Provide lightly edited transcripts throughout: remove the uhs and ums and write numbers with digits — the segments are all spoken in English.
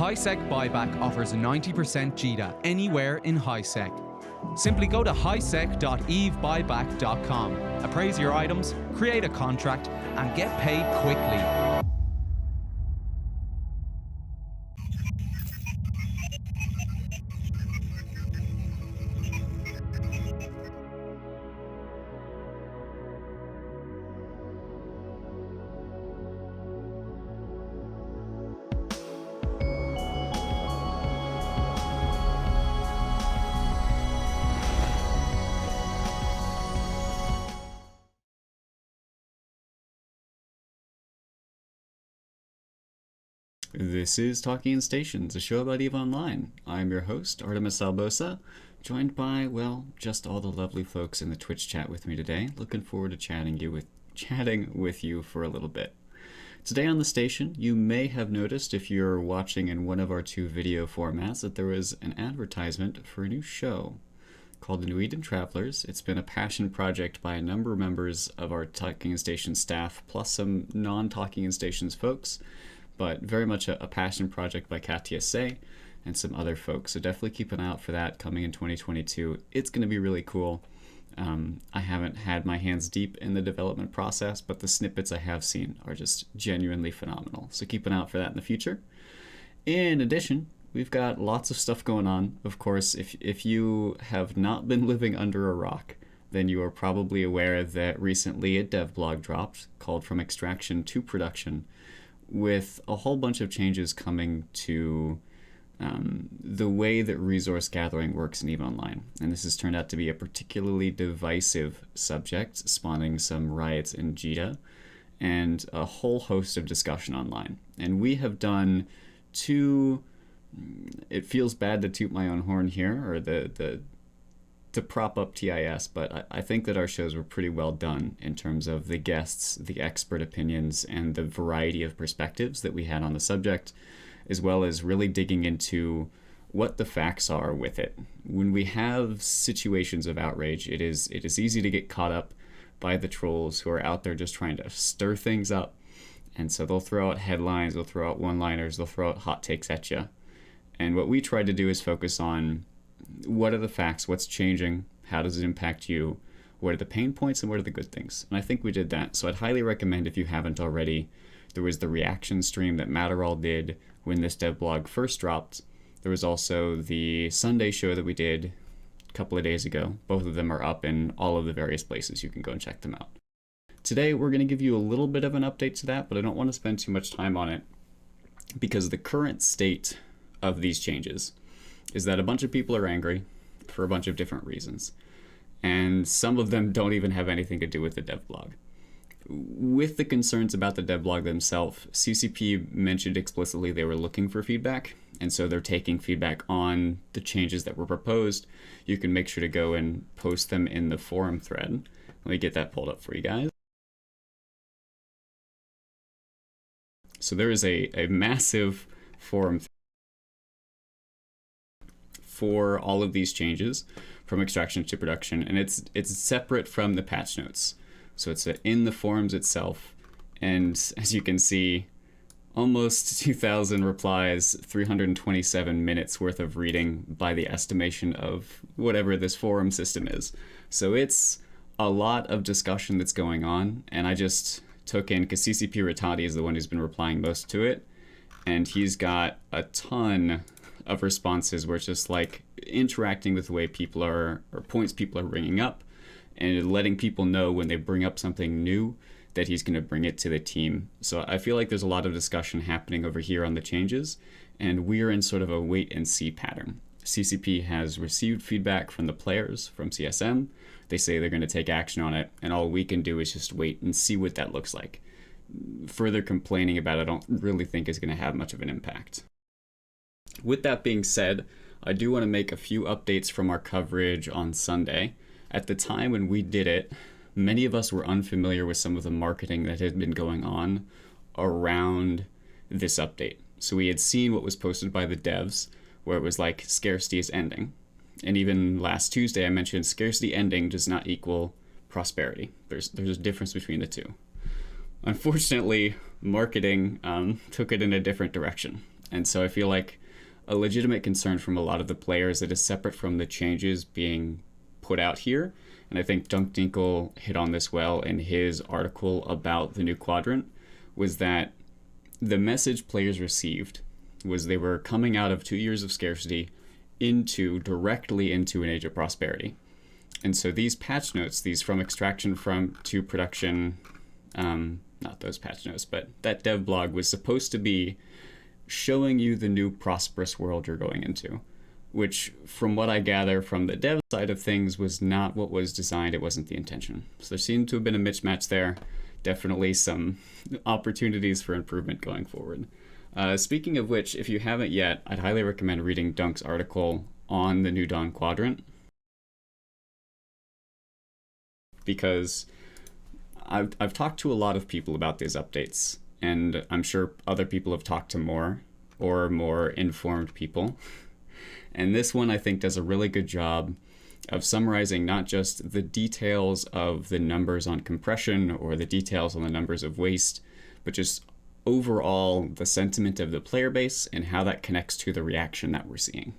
HiSec Buyback offers 90% JITA anywhere in HiSec. Simply go to hisec.evebuyback.com, appraise your items, create a contract, and get paid quickly. This is Talking in Stations, a show about EVE Online. I'm your host, Artimus Albosa, joined by, well, just all the lovely folks in the Twitch chat with me today. Looking forward to chatting with you for a little bit. Today on the station, you may have noticed, if you're watching in one of our two video formats, that there was an advertisement for a new show called The New Eden Travelers. It's been a passion project by a number of members of our Talking in Stations staff, plus some non-Talking in Stations folks, but very much a passion project by Katia and some other folks. So definitely keep an eye out for that coming in 2022. It's going to be really cool. I haven't had my hands deep in the development process, but the snippets I have seen are just genuinely phenomenal. So keep an eye out for that in the future. In addition, we've got lots of stuff going on. Of course, if you have not been living under a rock, then you are probably aware that recently a dev blog dropped called From Extraction to Production, with a whole bunch of changes coming to the way that resource gathering works in EVE Online. And this has turned out to be a particularly divisive subject, spawning some riots in JITA and a whole host of discussion online. And we have done two, it feels bad to toot my own horn here, or to prop up TIS, but I think that our shows were pretty well done in terms of the guests, the expert opinions, and the variety of perspectives that we had on the subject, as well as really digging into what the facts are with it. When we have situations of outrage, it is easy to get caught up by the trolls who are out there just trying to stir things up. And so they'll throw out headlines, they'll throw out one-liners, they'll throw out hot takes at you. And what we try to do is focus on what are the facts, what's changing, how does it impact you, what are the pain points, and what are the good things. And I think we did that. So I'd highly recommend, if you haven't already, there was the reaction stream that Matterall did when this dev blog first dropped. There was also the Sunday show that we did a couple of days ago. Both of them are up in all of the various places. You can go and check them out. Today, we're going to give you a little bit of an update to that, but I don't want to spend too much time on it because the current state of these changes is that a bunch of people are angry for a bunch of different reasons. And some of them don't even have anything to do with the dev blog. With the concerns about the dev blog themselves, CCP mentioned explicitly they were looking for feedback, and so they're taking feedback on the changes that were proposed. You can make sure to go and post them in the forum thread. Let me get that pulled up for you guys. So there is a massive forum for all of these changes from extraction to production, and it's separate from the patch notes. So it's in the forums itself, and as you can see, almost 2,000 replies, 327 minutes worth of reading by the estimation of whatever this forum system is. So it's a lot of discussion that's going on, and I just took in, because CCP Ratati is the one who's been replying most to it, and he's got a ton of responses where it's just like interacting with the way people are, or points people are bringing up, and letting people know when they bring up something new that he's going to bring it to the team. So I feel like there's a lot of discussion happening over here on the changes, and we're in sort of a wait and see pattern. CCP has received feedback from the players from CSM. They say they're going to take action on it, and all we can do is just wait and see what that looks like. Further complaining about it, I don't really think is going to have much of an impact. With that being said, I do want to make a few updates from our coverage on Sunday. At the time when we did it, many of us were unfamiliar with some of the marketing that had been going on around this update. So we had seen what was posted by the devs, where it was like, scarcity is ending. And even last Tuesday, I mentioned scarcity ending does not equal prosperity. There's a difference between the two. Unfortunately, marketing took it in a different direction. And so I feel like a legitimate concern from a lot of the players that is separate from the changes being put out here. And I think Dunk Dinkle hit on this well in his article about the new quadrant, was that the message players received was they were coming out of 2 years of scarcity directly into an age of prosperity. And so these patch notes, these from extraction to production, not those patch notes, but that dev blog was supposed to be showing you the new prosperous world you're going into, which from what I gather from the dev side of things was not what was designed. It wasn't the intention. So there seemed to have been a mismatch there. Definitely some opportunities for improvement going forward. Speaking of which, if you haven't yet, I'd highly recommend reading Dunk's article on the New Dawn Quadrant, because I've talked to a lot of people about these updates, and I'm sure other people have talked to more informed people. And this one, I think, does a really good job of summarizing not just the details of the numbers on compression or the details on the numbers of waste, but just overall the sentiment of the player base and how that connects to the reaction that we're seeing.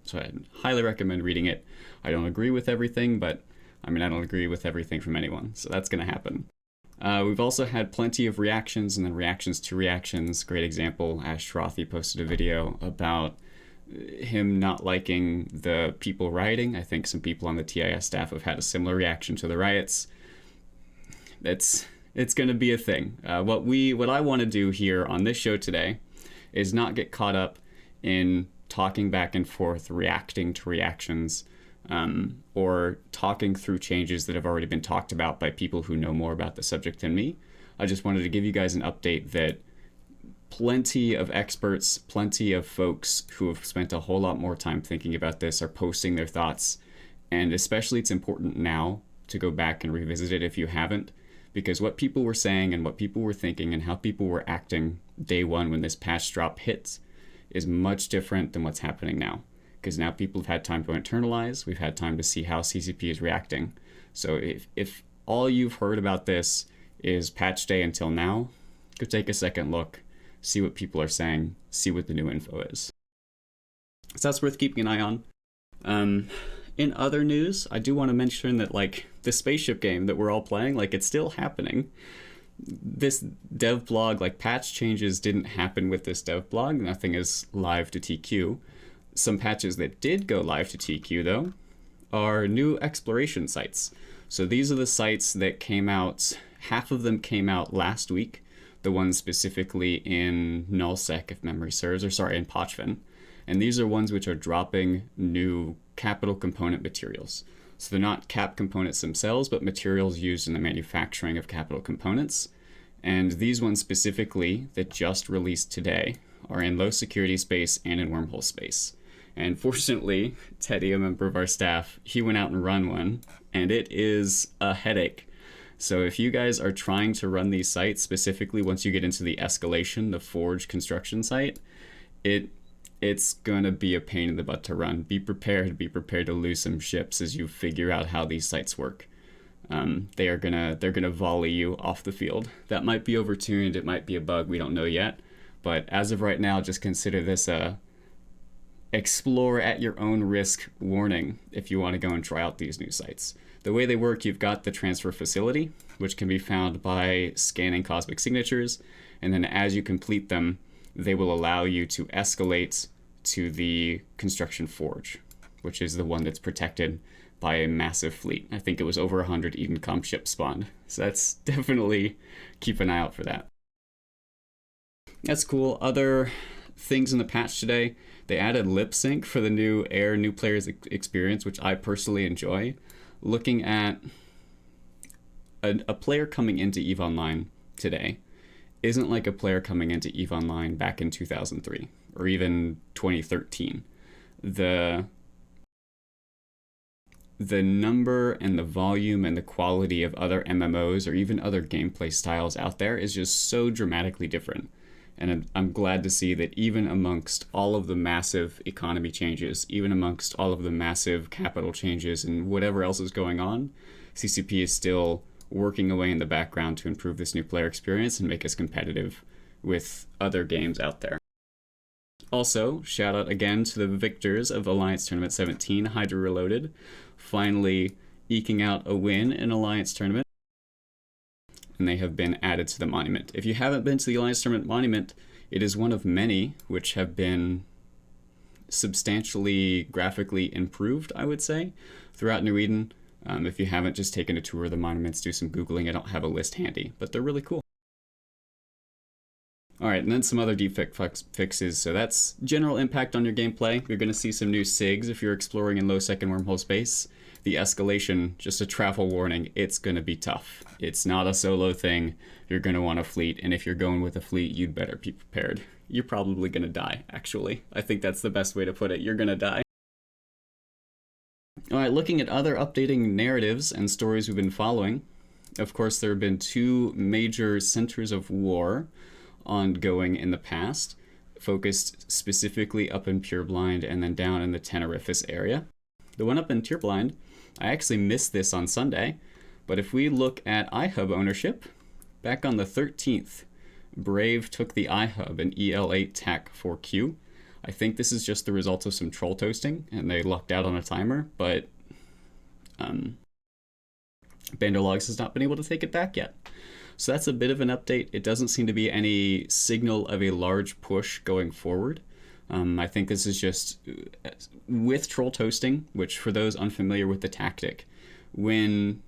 So I highly recommend reading it. I don't agree with everything, but I don't agree with everything from anyone, so that's going to happen. We've also had plenty of reactions and then reactions to reactions. Great example, Ash Trothy posted a video about him not liking the people rioting. I think some people on the TIS staff have had a similar reaction to the riots. It's going to be a thing. What I want to do here on this show today is not get caught up in talking back and forth, reacting to reactions, or talking through changes that have already been talked about by people who know more about the subject than me. I just wanted to give you guys an update that plenty of experts, plenty of folks who have spent a whole lot more time thinking about this are posting their thoughts. And especially it's important now to go back and revisit it if you haven't, because what people were saying and what people were thinking and how people were acting day one when this patch drop hits is much different than what's happening now. Because now people have had time to internalize, we've had time to see how CCP is reacting. So if all you've heard about this is patch day until now, go take a second look, see what people are saying, see what the new info is. So that's worth keeping an eye on. In other news, I do want to mention that the spaceship game that we're all playing, it's still happening. This dev blog, patch changes didn't happen with this dev blog. Nothing is live to TQ. Some patches that did go live to TQ, though, are new exploration sites. So these are the sites that came out, half of them came out last week, the ones specifically in nullsec, if memory serves, in Pochven. And these are ones which are dropping new capital component materials. So they're not cap components themselves, but materials used in the manufacturing of capital components. And these ones specifically that just released today are in low security space and in wormhole space. And fortunately, Teddy, a member of our staff, he went out and run one, and it is a headache. So if you guys are trying to run these sites, specifically once you get into the escalation, the Forge construction site, it's gonna be a pain in the butt to run. Be prepared to lose some ships as you figure out how these sites work. They're gonna volley you off the field. That might be overtuned, it might be a bug, we don't know yet. But as of right now, just consider this a explore at your own risk warning if you want to go and try out these new sites. The way they work, you've got the transfer facility, which can be found by scanning cosmic signatures, and then as you complete them, they will allow you to escalate to the construction forge, which is the one that's protected by a massive fleet. I think it was over 100 Edencom ships spawned, so that's definitely, keep an eye out for that. That's cool. Other things in the patch today, they added lip sync for the new new players experience, which I personally enjoy. Looking at a player coming into EVE Online today isn't like a player coming into EVE Online back in 2003 or even 2013. The number and the volume and the quality of other MMOs or even other gameplay styles out there is just so dramatically different. And I'm glad to see that even amongst all of the massive economy changes, even amongst all of the massive capital changes and whatever else is going on, CCP is still working away in the background to improve this new player experience and make us competitive with other games out there. Also, shout out again to the victors of Alliance Tournament 17, Hydra Reloaded, finally eking out a win in Alliance Tournament. And they have been added to the monument. If you haven't been to the Alliance Tournament monument, it is one of many which have been substantially graphically improved, I would say, throughout New Eden. If you haven't just taken a tour of the monuments, do some Googling. I don't have a list handy, but they're really cool. Alright, and then some other defect fixes. So that's general impact on your gameplay. You're going to see some new SIGs if you're exploring in low second wormhole space. The escalation, just a travel warning, it's going to be tough. It's not a solo thing. You're going to want a fleet, and if you're going with a fleet, you'd better be prepared. You're probably going to die, actually. I think that's the best way to put it. You're going to die. Alright, looking at other updating narratives and stories we've been following. Of course, there have been two major centers of war ongoing in the past, focused specifically up in Pureblind and then down in the Tenerifis area. The one up in Pureblind, I actually missed this on Sunday, but if we look at iHub ownership, back on the 13th, Brave took the iHub in EL8 TAC 4Q. I think this is just the result of some troll toasting, and they lucked out on a timer, but Banderlogs has not been able to take it back yet. So that's a bit of an update. It doesn't seem to be any signal of a large push going forward. I think this is just with troll toasting, which for those unfamiliar with the tactic, when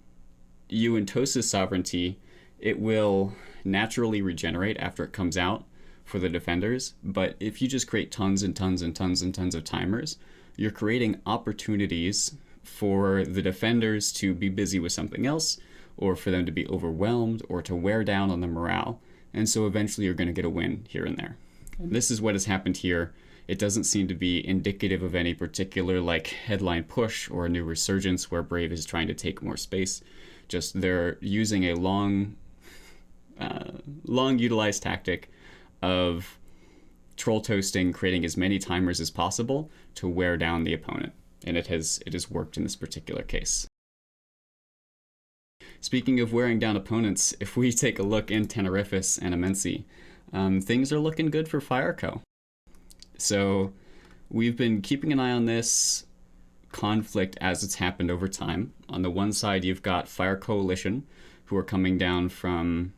you entoast sovereignty, it will naturally regenerate after it comes out for the defenders. But if you just create tons and tons and tons and tons of timers, you're creating opportunities for the defenders to be busy with something else, or for them to be overwhelmed, or to wear down on the morale. And so eventually you're going to get a win here and there. And this is what has happened here. It doesn't seem to be indicative of any particular like headline push or a new resurgence where Brave is trying to take more space. Just they're using a long utilized tactic of troll toasting, creating as many timers as possible to wear down the opponent. And it has worked in this particular case. Speaking of wearing down opponents, if we take a look in Tenerifis and Amensi, things are looking good for Fireco. So we've been keeping an eye on this conflict as it's happened over time. On the one side, you've got Fire Coalition, who are coming down from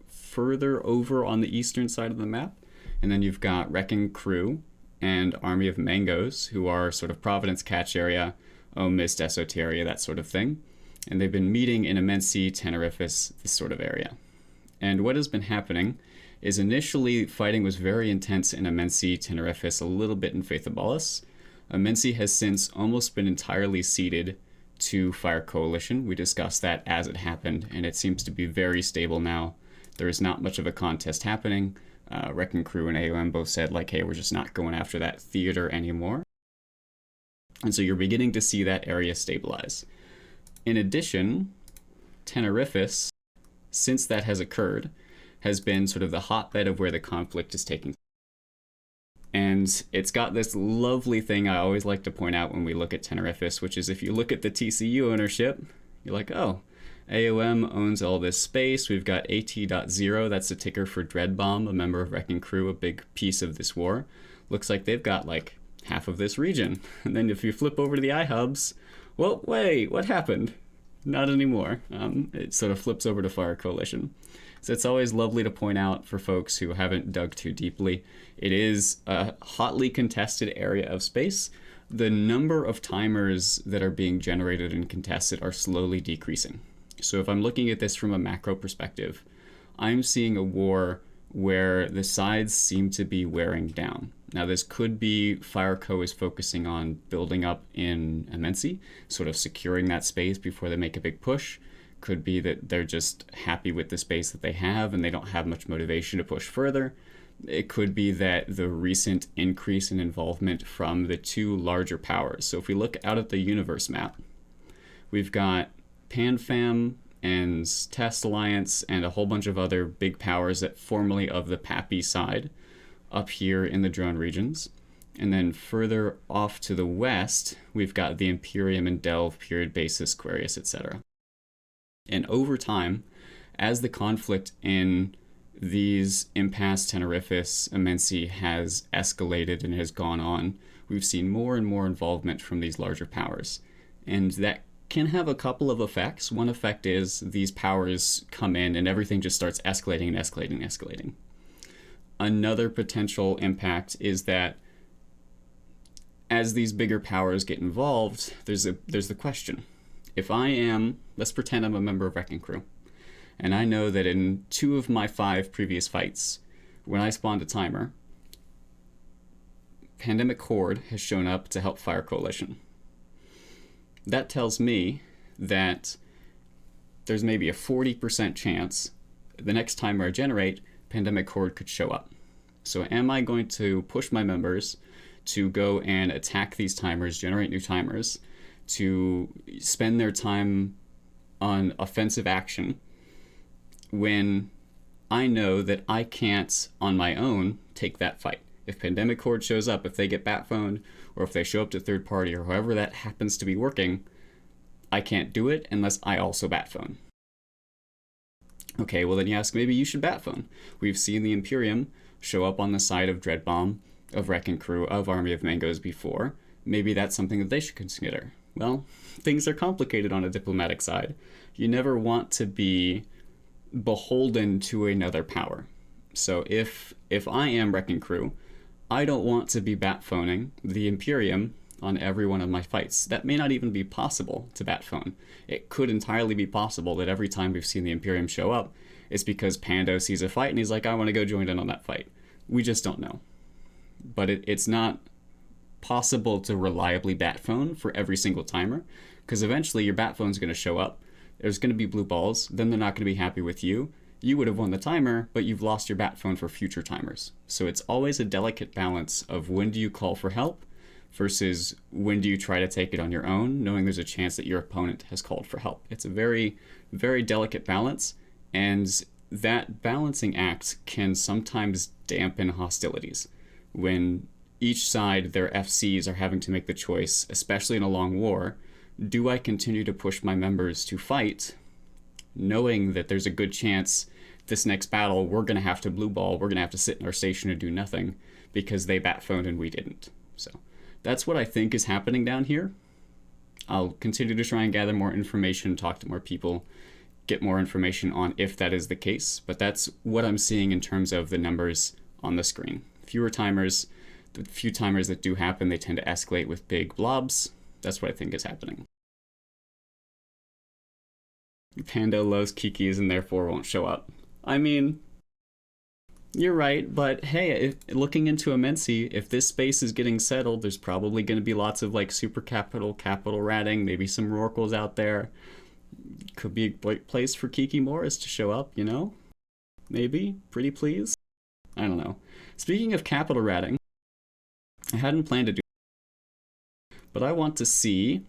further over on the eastern side of the map. And then you've got Wrecking Crew and Army of Mangoes, who are sort of Providence Catch area, Mist, Esoteria, that sort of thing. And they've been meeting in Amensi, Tenerifis, this sort of area. And what has been happening is initially fighting was very intense in Amensi, Tenerifis, a little bit in Faithabolis. Amensi has since almost been entirely ceded to Fire Coalition. We discussed that as it happened, and it seems to be very stable now. There is not much of a contest happening. Wrecking Crew and AOM both said, like, hey, we're just not going after that theater anymore. And so you're beginning to see that area stabilize. In addition, Tenerifis, since that has occurred, has been sort of the hotbed of where the conflict is taking place. And it's got this lovely thing I always like to point out when we look at Tenerifis, which is if you look at the TCU ownership, you're like, oh, AOM owns all this space. We've got AT.0, that's the ticker for Dreadbomb, a member of Wrecking Crew, a big piece of this war. Looks like they've got like half of this region. And then if you flip over to the iHubs, well, wait, what happened? Not anymore. It sort of flips over to Fire Coalition. So it's always lovely to point out for folks who haven't dug too deeply. It is a hotly contested area of space. The number of timers that are being generated and contested are slowly decreasing. So if I'm looking at this from a macro perspective, I'm seeing a war where the sides seem to be wearing down. Now this could be Fireco is focusing on building up in Amensi, sort of securing that space before they make a big push. Could be that they're just happy with the space that they have and they don't have much motivation to push further. It could be that the recent increase in involvement from the two larger powers. So if we look out at the universe map, we've got PanFam and Test Alliance and a whole bunch of other big powers that formerly of the Pappy side up here in the drone regions. And then further off to the west, we've got the Imperium and Delve, Period Basis, Aquarius, etc. And over time, as the conflict in these Impasse Tenerifis Immensity has escalated and has gone on, we've seen more and more involvement from these larger powers. And that can have a couple of effects. One effect is these powers come in and everything just starts escalating and escalating and escalating. Another potential impact is that as these bigger powers get involved, there's the question. If I am, let's pretend I'm a member of Wrecking Crew, and I know that in 2 of my 5 previous fights, when I spawned a timer, Pandemic Horde has shown up to help Fire Coalition. That tells me that there's maybe a 40% chance the next timer I generate, Pandemic Horde could show up. So am I going to push my members to go and attack these timers, generate new timers, to spend their time on offensive action when I know that I can't, on my own, take that fight? If Pandemic Horde shows up, if they get bat-phoned, or if they show up to third party, or however that happens to be working, I can't do it unless I also bat-phone. Okay, well then you ask, maybe you should bat-phone. We've seen the Imperium show up on the side of Dreadbomb, of Wrecking Crew, of Army of Mangoes before. Maybe that's something that they should consider. Well, things are complicated on a diplomatic side. You never want to be beholden to another power. So if I am Wrecking Crew, I don't want to be bat-phoning the Imperium on every one of my fights. That may not even be possible to bat-phone. It could entirely be possible that every time we've seen the Imperium show up, it's because Pando sees a fight and he's like, I want to go join in on that fight. We just don't know. But it's not possible to reliably bat-phone for every single timer, because eventually your bat-phone's going to show up, there's going to be blue balls, then they're not going to be happy with you. You would have won the timer, but you've lost your bat-phone for future timers. So it's always a delicate balance of when do you call for help versus when do you try to take it on your own, knowing there's a chance that your opponent has called for help. It's a very, very delicate balance, and that balancing act can sometimes dampen hostilities. When each side, their FCs, are having to make the choice, especially in a long war, do I continue to push my members to fight, knowing that there's a good chance this next battle we're going to have to blue ball, we're going to have to sit in our station and do nothing because they bat-phoned and we didn't. So that's what I think is happening down here. I'll continue to try and gather more information, talk to more people, get more information on if that is the case, but that's what I'm seeing in terms of the numbers on the screen. Fewer timers, the few timers that do happen, they tend to escalate with big blobs. That's what I think is happening. Pando loves Kikis and therefore won't show up. I mean, you're right, but hey, looking into Immensity, if this space is getting settled, there's probably going to be lots of like super capital ratting, maybe some Rorquals out there. Could be a place for Kiki Morris to show up, you know? Maybe? Pretty please? I don't know. Speaking of capital ratting, I hadn't planned to do, but I want to see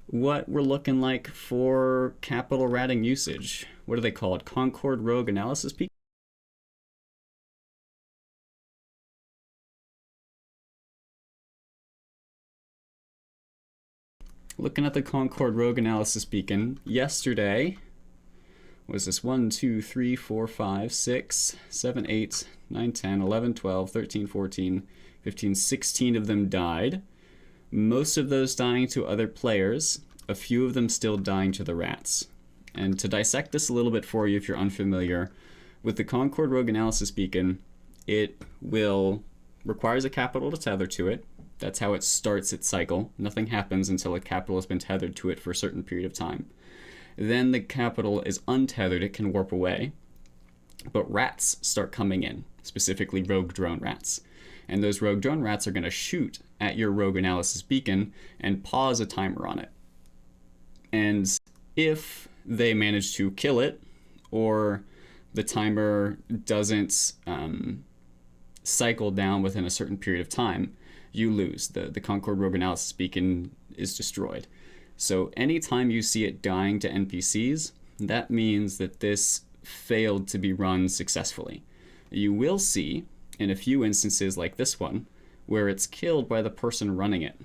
what we're looking like for capital ratting usage. What do they call it? CONCORD Rogue Analysis Peak? Looking at the CONCORD Rogue Analysis Beacon, yesterday was this 1, 2, 3, 4, 5, 6, 7, 8, 9, 10, 11, 12, 13, 14, 15, 16 of them died. Most of those dying to other players, a few of them still dying to the rats. And to dissect this a little bit for you if you're unfamiliar, with the CONCORD Rogue Analysis Beacon, it requires a capital to tether to it. That's how it starts its cycle. Nothing happens until a capital has been tethered to it for a certain period of time. Then the capital is untethered, it can warp away. But rats start coming in, specifically rogue drone rats. And those rogue drone rats are going to shoot at your rogue analysis beacon and pause a timer on it. And if they manage to kill it, or the timer doesn't cycle down within a certain period of time, you lose. The CONCORD Rogue Analysis Beacon is destroyed. So anytime you see it dying to NPCs, that means that this failed to be run successfully. You will see, in a few instances like this one, where it's killed by the person running it.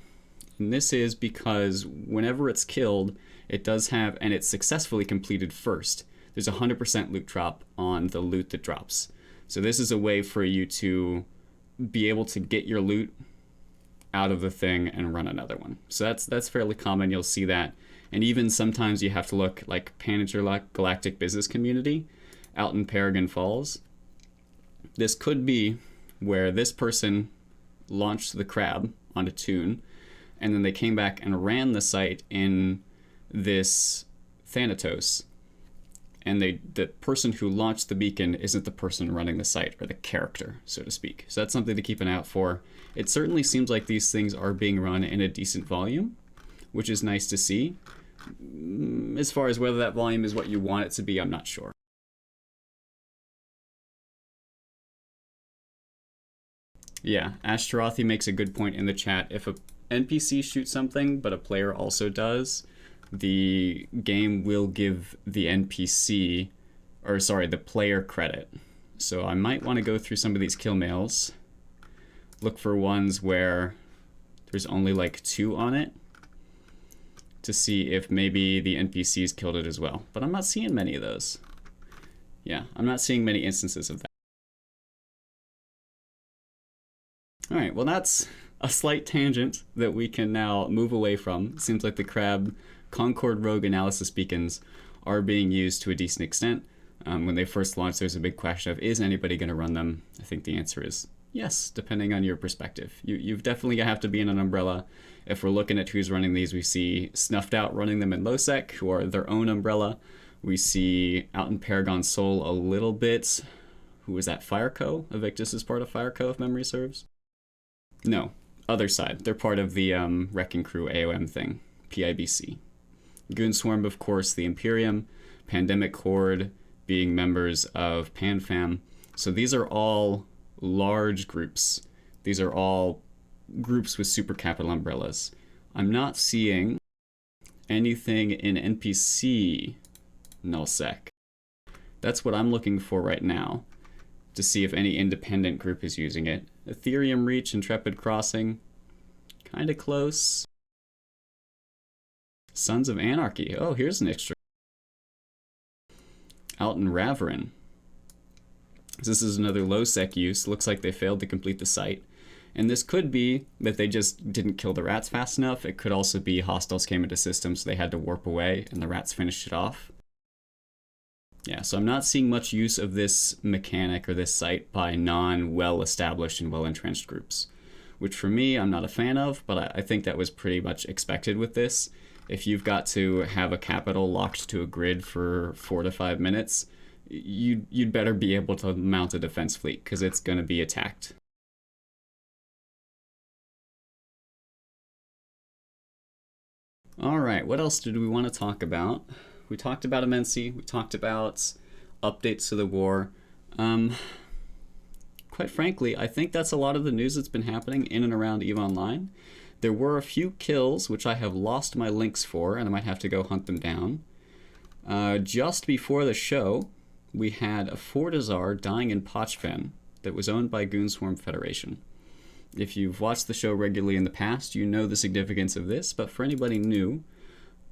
And this is because whenever it's killed, it does have, and it's successfully completed first, there's a 100% loot drop on the loot that drops. So this is a way for you to be able to get your loot out of the thing and run another one. So that's fairly common. You'll see that. And even sometimes you have to look like Pan-Intergalactic Business Community out in Paragon Falls. This could be where this person launched the crab on a tune, and then they came back and ran the site in this Thanatos. And the person who launched the beacon isn't the person running the site, or the character, so to speak. So that's something to keep an eye out for. It certainly seems like these things are being run in a decent volume, which is nice to see. As far as whether that volume is what you want it to be, I'm not sure. Yeah, Ashtarothi makes a good point in the chat. If a NPC shoots something, but a player also does, the game will give the NPC, or sorry, the player credit. So I might want to go through some of these kill mails, look for ones where there's only like 2 on it, to see if maybe the NPCs killed it as well. But I'm not seeing many of those. Yeah, I'm not seeing many instances of that. All right, well, that's a slight tangent that we can now move away from. It seems like the crab CONCORD rogue analysis beacons are being used to a decent extent. When they first launched, there's a big question of, is anybody going to run them? I think the answer is yes, depending on your perspective. You've definitely have to be in an umbrella. If we're looking at who's running these, we see Snuffed Out running them in LowSec, who are their own umbrella. We see out in Paragon Sol a little bit. Who was that? Fireco? Evictus is part of Fireco, if memory serves. No, other side. They're part of the Wrecking Crew AOM thing, PIBC. Goonswarm, of course, the Imperium, Pandemic Horde being members of PanFam. So these are all large groups. These are all groups with super capital umbrellas. I'm not seeing anything in NPC nullsec. That's what I'm looking for right now, to see if any independent group is using it. Ethereum Reach, Intrepid Crossing, kind of close. Sons of Anarchy. Oh, here's an extra. Out in Raverin. This is another low sec use. Looks like they failed to complete the site. And this could be that they just didn't kill the rats fast enough. It could also be hostiles came into system, so they had to warp away, and the rats finished it off. Yeah, so I'm not seeing much use of this mechanic or this site by non-well-established and well-entrenched groups, which for me, I'm not a fan of, but I think that was pretty much expected with this. If you've got to have a capital locked to a grid for 4 to 5 minutes, you'd better be able to mount a defense fleet, because it's going to be attacked. All right, what else did we want to talk about? We talked about Immensity, we talked about updates to the war. Quite frankly, I think that's a lot of the news that's been happening in and around EVE Online. There were a few kills, which I have lost my links for, and I might have to go hunt them down. Just before the show, we had a Fortizar dying in Pochven that was owned by Goonswarm Federation. If you've watched the show regularly in the past, you know the significance of this, but for anybody new,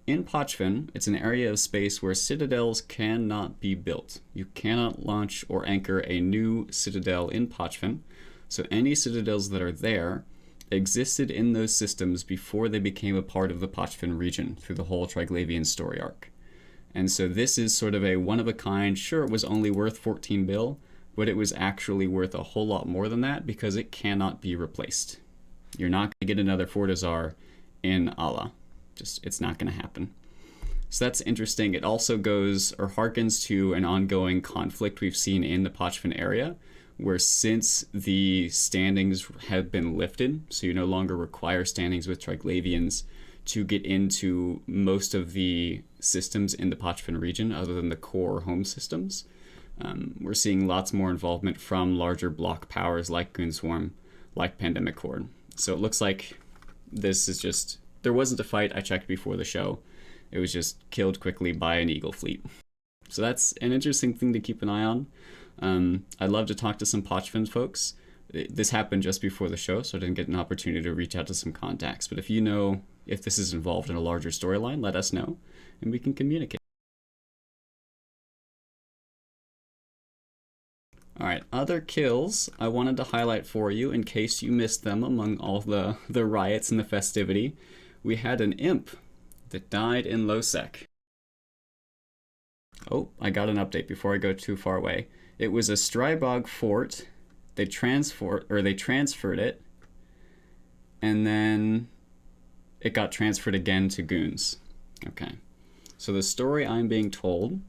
in Pochven, it's an area of space where citadels cannot be built. You cannot launch or anchor a new citadel in Pochven, so any citadels that are there existed in those systems before they became a part of the Pochven region through the whole Triglavian story arc. And so this is sort of a one-of-a-kind. Sure, it was only worth 14 bill, but it was actually worth a whole lot more than that because it cannot be replaced. You're not going to get another Fortizar in Allah. It's not going to happen. So that's interesting. It also goes or harkens to an ongoing conflict we've seen in the Pochven area, where since the standings have been lifted, so you no longer require standings with Triglavians to get into most of the systems in the Pochven region other than the core home systems. We're seeing lots more involvement from larger block powers like Goonswarm, like Pandemic Horde. So it looks like this is just, there wasn't a fight. I checked before the show. It was just killed quickly by an Eagle fleet. So that's an interesting thing to keep an eye on. I'd love to talk to some Pochven folks. This happened just before the show, so I didn't get an opportunity to reach out to some contacts. But if you know if this is involved in a larger storyline, let us know, and we can communicate. All right, other kills I wanted to highlight for you in case you missed them among all the riots and the festivity. We had an imp that died in low sec. Oh, I got an update before I go too far away. It was a Strybog fort. They transferred it, and then it got transferred again to Goons. Okay. So the story I'm being told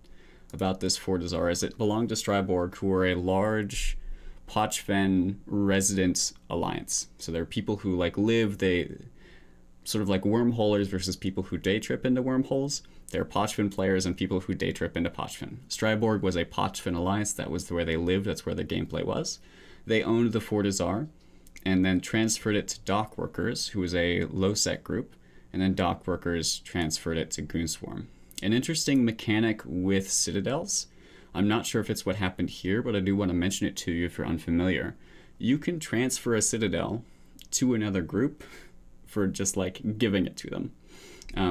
about this Fortizar is it belonged to Stryborg, who were a large Pochven resident alliance. So there are people who they sort of like wormholers versus people who day trip into wormholes. There are Pochven players and people who day trip into Pochven. Stryborg was a Pochven alliance. That was where they lived. That's where their gameplay was. They owned the Fortizar and then transferred it to Dock Workers, who was a low-sec group, and then Dock Workers transferred it to Goonswarm. An interesting mechanic with citadels. I'm not sure if it's what happened here, but I do want to mention it to you if you're unfamiliar. You can transfer a citadel to another group for just like giving it to them.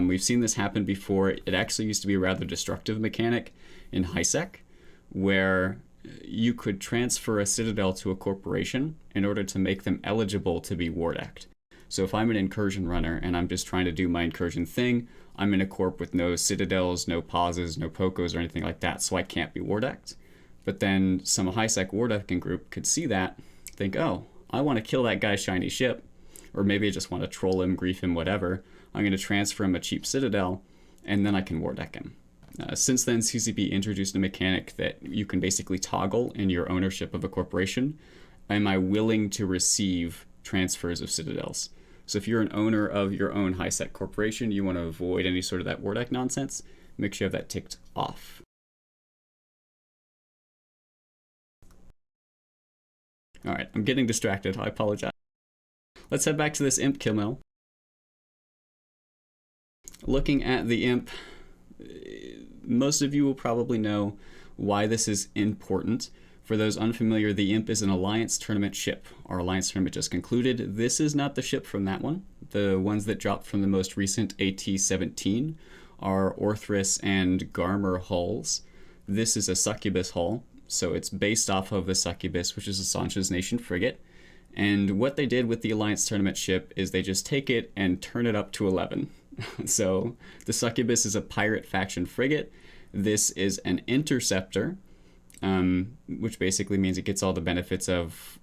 We've seen this happen before. It actually used to be a rather destructive mechanic in HiSec, where you could transfer a citadel to a corporation in order to make them eligible to be Ward Act. So if I'm an incursion runner and I'm just trying to do my incursion thing, I'm in a corp with no citadels, no pauses, no pocos or anything like that, so I can't be Ward Act. But then some HiSec Ward Acting group could see that, think, oh, I want to kill that guy's shiny ship, or maybe I just want to troll him, grief him, whatever. I'm going to transfer him a cheap citadel, and then I can Ward Act him. Since then, CCP introduced a mechanic that you can basically toggle in your ownership of a corporation. Am I willing to receive transfers of citadels? So if you're an owner of your own HiSec corporation, you want to avoid any sort of that Ward Act nonsense, make sure you have that ticked off. All right, I'm getting distracted. I apologize. Let's head back to this imp kill mill. Looking at the imp, most of you will probably know why this is important. For those unfamiliar, the imp is an Alliance Tournament ship. Our Alliance Tournament just concluded. This is not the ship from that one. The ones that dropped from the most recent AT-17 are Orthrus and Garmer hulls. This is a Succubus hull, so it's based off of the Succubus, which is a Sancho's Nation frigate. And what they did with the Alliance Tournament ship is they just take it and turn it up to 11. So the Succubus is a pirate faction frigate. This is an interceptor, which basically means it gets all the benefits of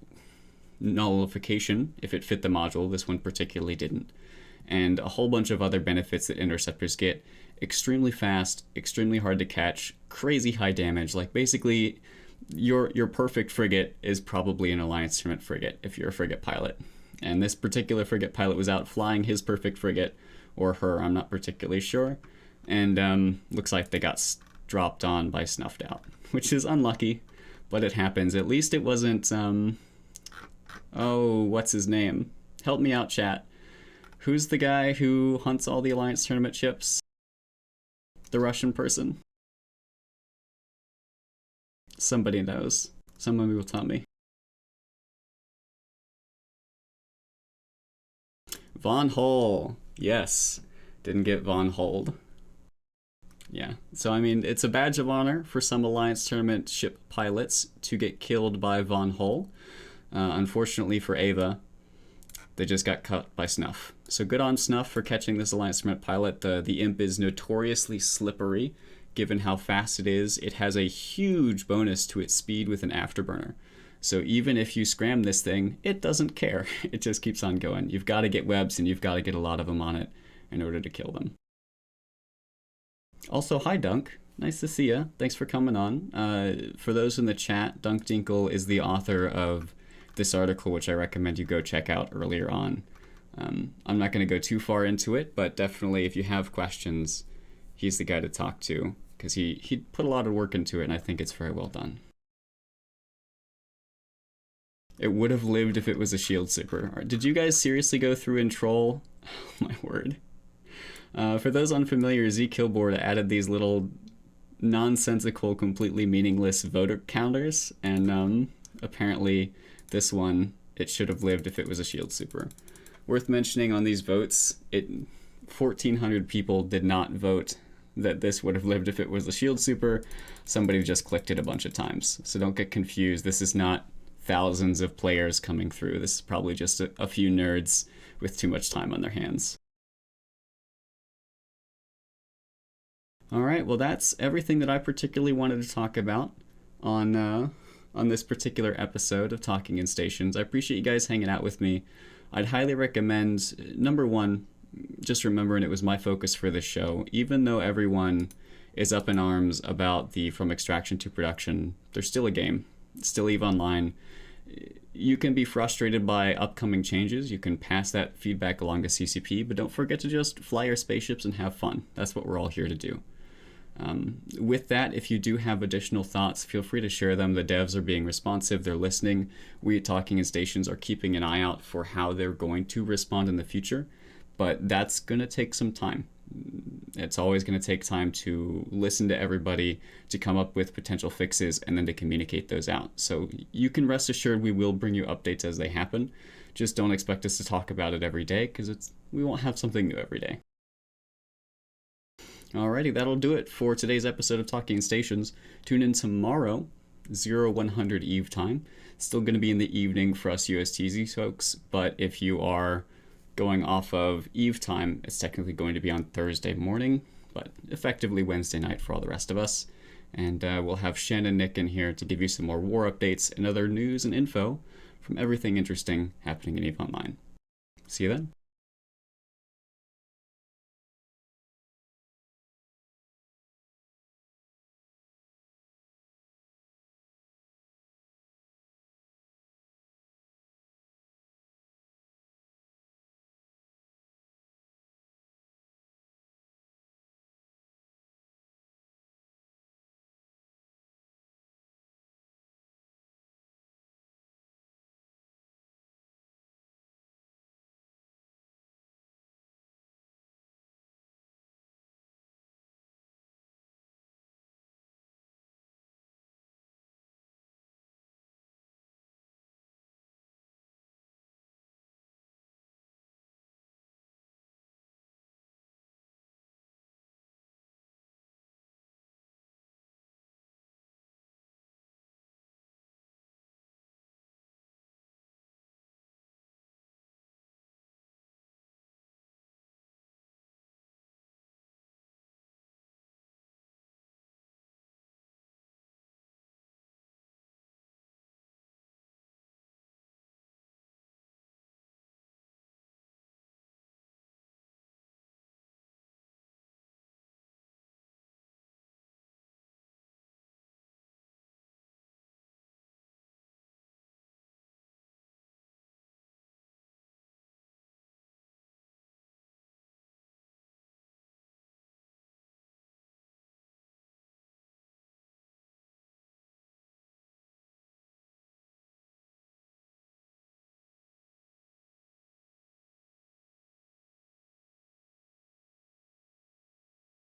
nullification if it fit the module. This one particularly didn't. And a whole bunch of other benefits that interceptors get. Extremely fast, extremely hard to catch, crazy high damage. Like basically your perfect frigate is probably an Alliance Tournament frigate if you're a frigate pilot. And this particular frigate pilot was out flying his perfect frigate, or her, I'm not particularly sure. And looks like they got dropped on by Snuffed Out, which is unlucky, but it happens. At least it wasn't, oh, what's his name? Help me out, chat. Who's the guy who hunts all the Alliance Tournament ships? The Russian person? Somebody knows. Someone will tell me. Von Hull. Yes. Didn't get Von Hold. Yeah. So, I mean, it's a badge of honor for some Alliance Tournament ship pilots to get killed by Von Hull. Unfortunately for Ava, they just got cut by Snuff. So good on Snuff for catching this Alliance Tournament pilot. The Imp is notoriously slippery, given how fast it is. It has a huge bonus to its speed with an afterburner. So even if you scram this thing, it doesn't care. It just keeps on going. You've got to get webs, and you've got to get a lot of them on it in order to kill them. Also, hi Dunk. Nice to see ya. Thanks for coming on. For those in the chat, Dunk Dinkle is the author of this article, which I recommend you go check out earlier on. I'm not going to go too far into it, but definitely if you have questions, he's the guy to talk to, because he put a lot of work into it, and I think it's very well done. It would have lived if it was a shield super. Did you guys seriously go through and troll? Oh my word. For those unfamiliar, Z Killboard added these little nonsensical, completely meaningless voter counters, and apparently this one, it should have lived if it was a shield super. Worth mentioning on these votes, 1,400 people did not vote that this would have lived if it was a shield super. Somebody just clicked it a bunch of times. So don't get confused. This is not thousands of players coming through. This is probably just a few nerds with too much time on their hands. All right, well, that's everything that I particularly wanted to talk about on this particular episode of Talking in Stations. I appreciate you guys hanging out with me. I'd highly recommend, number one, just remembering it was my focus for this show. Even though everyone is up in arms about the From Extraction to Production, there's still a game. It's still EVE Online. You can be frustrated by upcoming changes. You can pass that feedback along to CCP, but don't forget to just fly your spaceships and have fun. That's what we're all here to do. With that, if you do have additional thoughts, feel free to share them. The devs are being responsive. They're listening. We at Talking in Stations are keeping an eye out for how they're going to respond in the future, but that's going to take some time. It's always going to take time to listen to everybody, to come up with potential fixes, and then to communicate those out. So you can rest assured we will bring you updates as they happen. Just don't expect us to talk about it every day, because we won't have something new every day. Alrighty, that'll do it for today's episode of Talking in Stations. Tune in tomorrow, 0100 Eve time. Still going to be in the evening for us USTZ folks, but if you are going off of Eve time, it's technically going to be on Thursday morning, but effectively Wednesday night for all the rest of us. And we'll have Shen and Nick in here to give you some more war updates and other news and info from everything interesting happening in EVE Online. See you then.